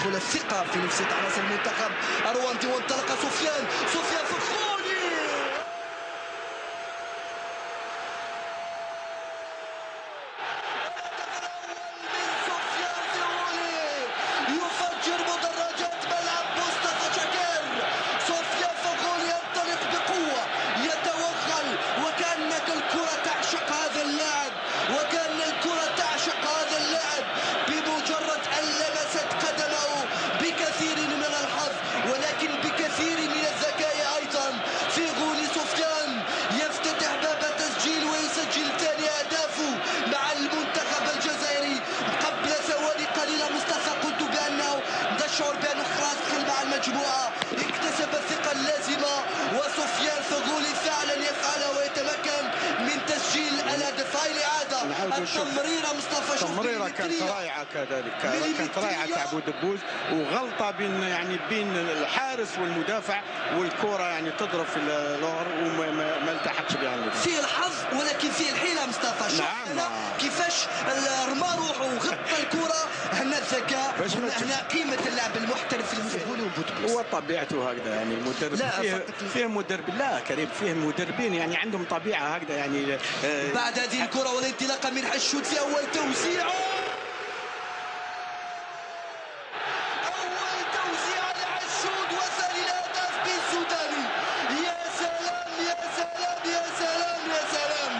تدخل الثقة في نفسية عناصر المنتخب الرواندي. وانطلق سفيان فخروني. يفجر مدرجات ملعب مصطفى شاكر. سفيان فخروني ينطلق بقوة، يتوغل، وكأنك الكرة تعشق هذا اللاعب، وكأن الكرة تعشق هذا اللاعب. بمجرد أن لمست قدمه بكثير من الحظ ولكن بكثير من الذكاء أيضا فخروني سفيان يفتتح باب التسجيل ويسجل ثاني أهدافه مع المنتخب الجزائري. قبل ثواني قليلة مصطفى قلت بأنه تشعر بأنه خلاص دخل مع المجموعة، اكتسب الثقة اللازمة، وسفيان فخروني فعلا يفعل ويتمكن من تسجيل الهدف. هاي الإعادة التمريرة مصطفى، التمريرة كانت رائعة كذلك، كانت رائعة كعبو دبوز، وغلطة بين الحارس والمدافع، والكرة يعني تضرب في اللور وما التحقش بها. فيه الحظ ولكن فيه الحيلة مصطفى. شوف هنا كيفاش رمى روحه وغطى الكرة. هنا الذكاء، هنا قيمة اللاعب المحترف المفهول. هو طبيعته هكذا يعني المدرب. فيه مدرب، لا كريم، فيه مدربين يعني عندهم طبيعة هكذا يعني. بعد هذه الكرة والانطلاقة من حشود في أول توزيعه، لحشود وثاني الهدف بالسوداني. يا سلام يا سلام يا سلام يا سلام.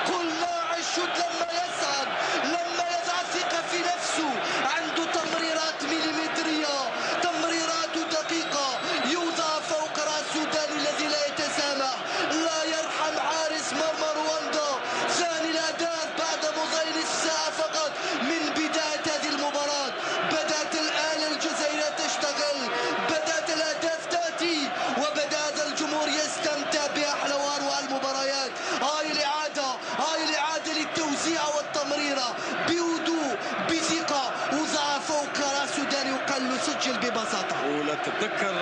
قلنا حشود لما يزعل ثقة في نفسه، عنده تمريرات مليمترية، تمريرات دقيقة، يوضع فوق رأس السوداني الذي لا يتسامح، لا يرحم حارس مرمى رواندا. ثاني الأهداف بعد مضي الساعة فقط من بداية هذه المباراة. بدأت الآلة الجزائرية تشتغل، بدأت الأهداف تأتي، وبدأ هذا الجمهور يستمتع بأحلى وأروع المباريات. هاي الإعادة للتوزيع والتمريرة بهدوء بثقة، وضع فوق رأس السوداني وقال له سجل ببساطة. ولا تتذكر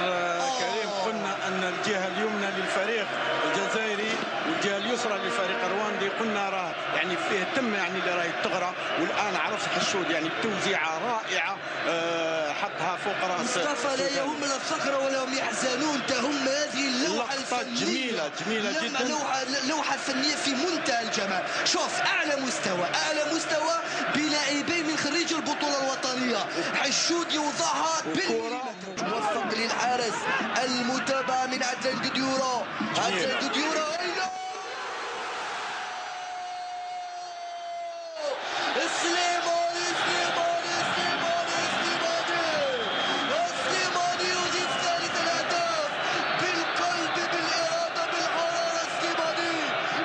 كريم قلنا أن الجهة اليمنى للفريق الجزائري والجهة اليسرى للفريق الرواندي، قلنا راه يعني فيه تم يعني اللي راهي الثغرة، والآن عرف حشود يعني التوزيعة رائعة حطها فوق راس مصطفى. لا يهم الثغرة ولا هم يحزنون، تهم هذه اللوحة الفنية جميلة جدا، اللوحة الفنية في منتهى الجمال. شوف أعلى مستوى بلاعبين من خريج البطولة الوطنية. حشود يوضعها بالمليمتر، موفق للحارس، المتابعة من عدلان قديورة. سليماني يضيف ثالث الأهداف بالقلب بالإرادة بالحرارة. سليماني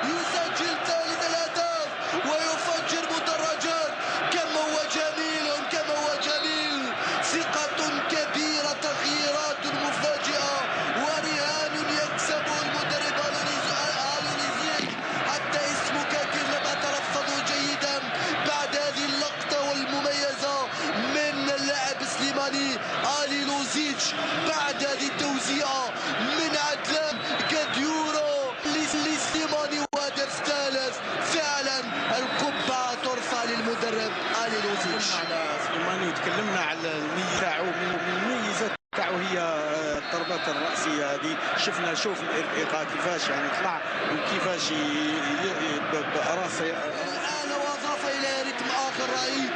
يسجل ثالث الأهداف ويفجر مدرجات. كم هو جميل، ثقة كبيرة، تغييرات مفاجئة، ورهان يكسبه المدرب الونيزيك. حتى اسمه كثير لم أتلفظه جيدا بعد هذه اللقطة والمميزة من اللاعب سليماني آلي لوزيتش. بعد هذه التوزيعة من عدلان قديورة لسليماني وهدف ثالث. فعلا القبعة ترفع للمدرب آلي لوزيتش. سليماني وتكلمنا على الميزة تاعو، من الميزات تاعو هي الضربات الرأسية هذه. شوف الإرهاق كيفاش يعني طلع وكيفاش براسه. الآن وأضاف إلى رتم آخر رهيب